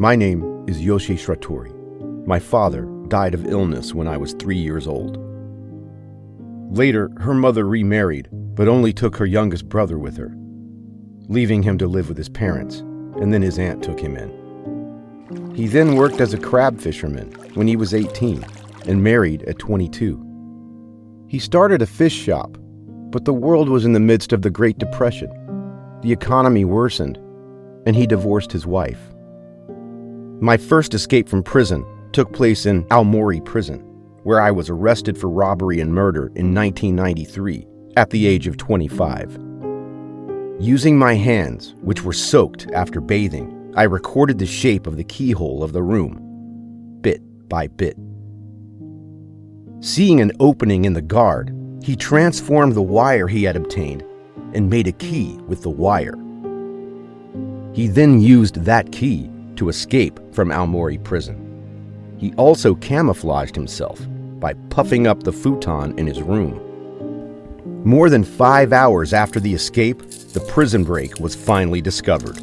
My name is Yoshi Shratori. My father died of illness when I was 3 years old. Later, her mother remarried, but only took her youngest brother with her, leaving him to live with his parents, and then his aunt took him in. He then worked as a crab fisherman when he was 18 and married at 22. He started a fish shop, but the world was in the midst of the Great Depression. The economy worsened, and he divorced his wife. My first escape from prison took place in Aomori Prison, where I was arrested for robbery and murder in 1993 at the age of 25. Using my hands, which were soaked after bathing, I recorded the shape of the keyhole of the room, bit by bit. Seeing an opening in the guard, he transformed the wire he had obtained and made a key with the wire. He then used that key to escape from Aomori Prison. He also camouflaged himself by puffing up the futon in his room. More than 5 hours after the escape, the prison break was finally discovered.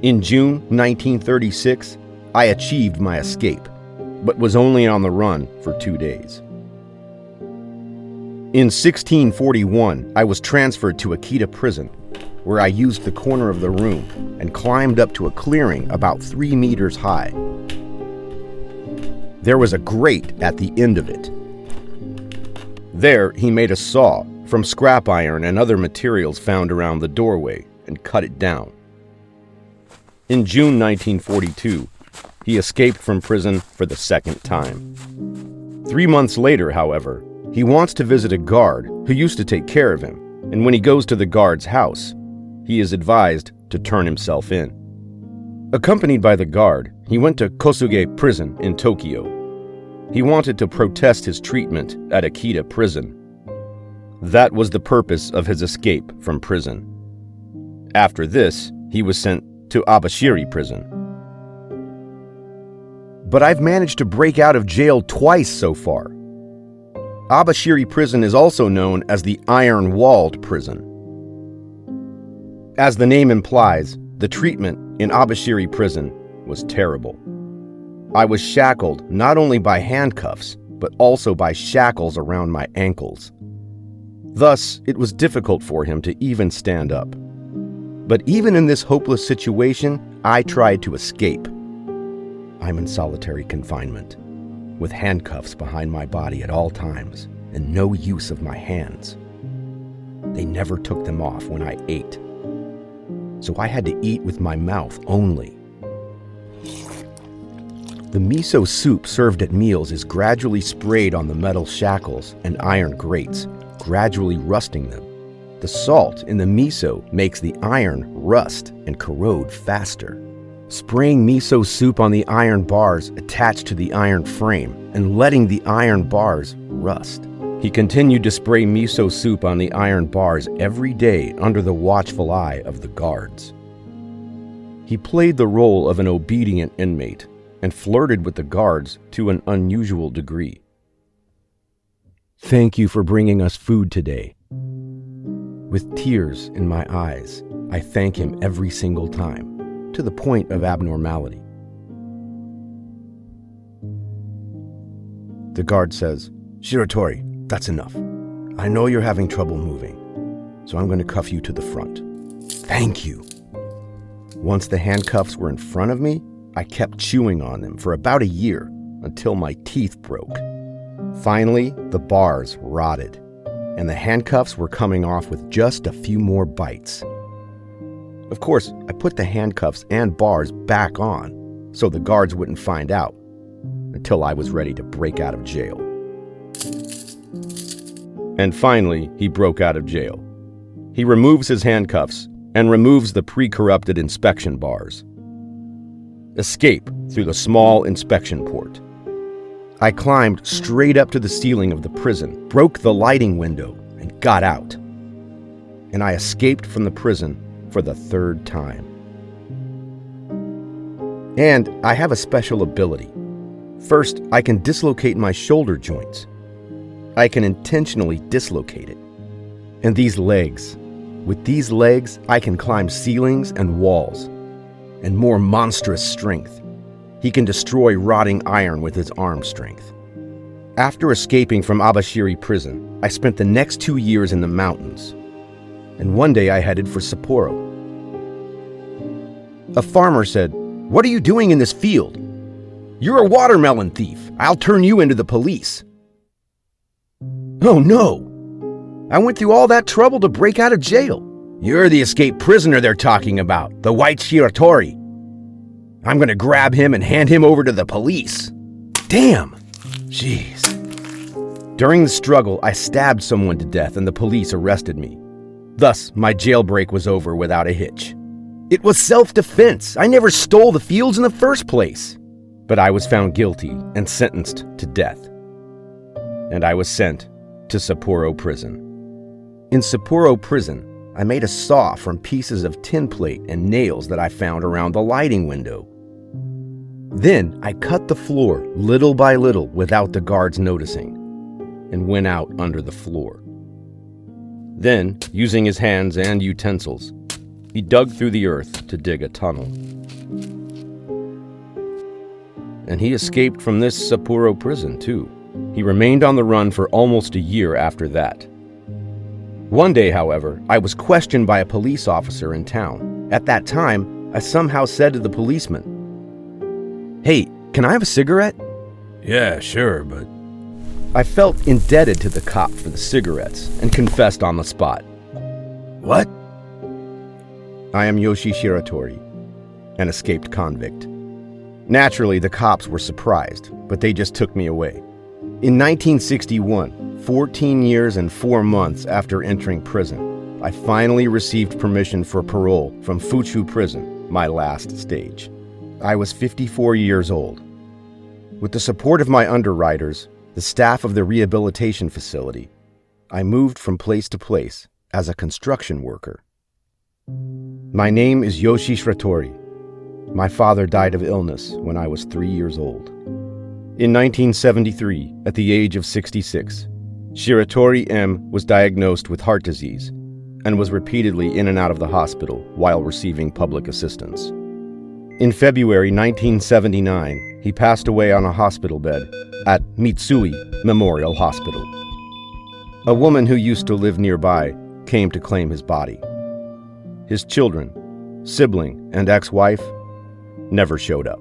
In June 1936, I achieved my escape, but was only on the run for 2 days. In 1641, I was transferred to Akita Prison, where I used the corner of the room and climbed up to a clearing about 3 meters high. There was a grate at the end of it. There, he made a saw from scrap iron and other materials found around the doorway and cut it down. In June 1942, he escaped from prison for the second time. 3 months later, however, he wants to visit a guard who used to take care of him, and when he goes to the guard's house, he is advised to turn himself in. Accompanied by the guard, he went to Kosuge Prison in Tokyo. He wanted to protest his treatment at Akita Prison. That was the purpose of his escape from prison. After this, he was sent to Abashiri Prison. But I've managed to break out of jail twice so far. Abashiri Prison is also known as the Iron-Walled Prison. As the name implies, the treatment in Abashiri Prison was terrible. I was shackled not only by handcuffs, but also by shackles around my ankles. Thus, it was difficult for him to even stand up. But even in this hopeless situation, I tried to escape. I'm in solitary confinement, with handcuffs behind my body at all times, and no use of my hands. They never took them off when I ate, so I had to eat with my mouth only. The miso soup served at meals is gradually sprayed on the metal shackles and iron grates, gradually rusting them. The salt in the miso makes the iron rust and corrode faster. Spraying miso soup on the iron bars attached to the iron frame and letting the iron bars rust. He continued to spray miso soup on the iron bars every day under the watchful eye of the guards. He played the role of an obedient inmate and flirted with the guards to an unusual degree. Thank you for bringing us food today. With tears in my eyes, I thank him every single time, to the point of abnormality. The guard says, "Shiratori, that's enough. I know you're having trouble moving, so I'm going to cuff you to the front." Thank you. Once the handcuffs were in front of me, I kept chewing on them for about a year until my teeth broke. Finally, the bars rotted, and the handcuffs were coming off with just a few more bites. Of course, I put the handcuffs and bars back on so the guards wouldn't find out until I was ready to break out of jail. And finally, he broke out of jail. He removes his handcuffs and removes the pre-corrupted inspection bars. Escape through the small inspection port. I climbed straight up to the ceiling of the prison, broke the lighting window, and got out. And I escaped from the prison for the third time. And I have a special ability. First, I can dislocate my shoulder joints. I can intentionally dislocate it. And these legs. With these legs, I can climb ceilings and walls. and more monstrous strength. He can destroy rotting iron with his arm strength. After escaping from Abashiri prison, I spent the next 2 years in the mountains, and one day I headed for Sapporo. A farmer said, "What are you doing in this field? You're a watermelon thief. I'll turn you into the police." Oh no! I went through all that trouble to break out of jail. You're the escaped prisoner they're talking about, the white Shiratori. I'm gonna grab him and hand him over to the police. Damn! Jeez. During the struggle, I stabbed someone to death and the police arrested me. Thus, my jailbreak was over without a hitch. It was self-defense. I never stole the fields in the first place. But I was found guilty and sentenced to death. And I was sent to Sapporo prison. In Sapporo prison, I made a saw from pieces of tin plate and nails that I found around the lighting window. Then I cut the floor little by little without the guards noticing and went out under the floor. Then, using his hands and utensils, he dug through the earth to dig a tunnel. And he escaped from this Sapporo prison too. He remained on the run for almost a year after that. One day, however, I was questioned by a police officer in town. At that time, I somehow said to the policeman, "Hey, can I have a cigarette?" "Yeah, sure, but..." I felt indebted to the cop for the cigarettes and confessed on the spot. "What?" "I am Yoshi Shiratori, an escaped convict." Naturally, the cops were surprised, but they just took me away. In 1961, 14 years and 4 months after entering prison, I finally received permission for parole from Fuchu Prison, my last stage. I was 54 years old. With the support of my underwriters, the staff of the rehabilitation facility, I moved from place to place as a construction worker. My name is Yoshi Shiratori. My father died of illness when I was 3 years old. In 1973, at the age of 66, Shiratori M. was diagnosed with heart disease and was repeatedly in and out of the hospital while receiving public assistance. In February 1979, he passed away on a hospital bed at Mitsui Memorial Hospital. A woman who used to live nearby came to claim his body. His children, sibling, and ex-wife never showed up.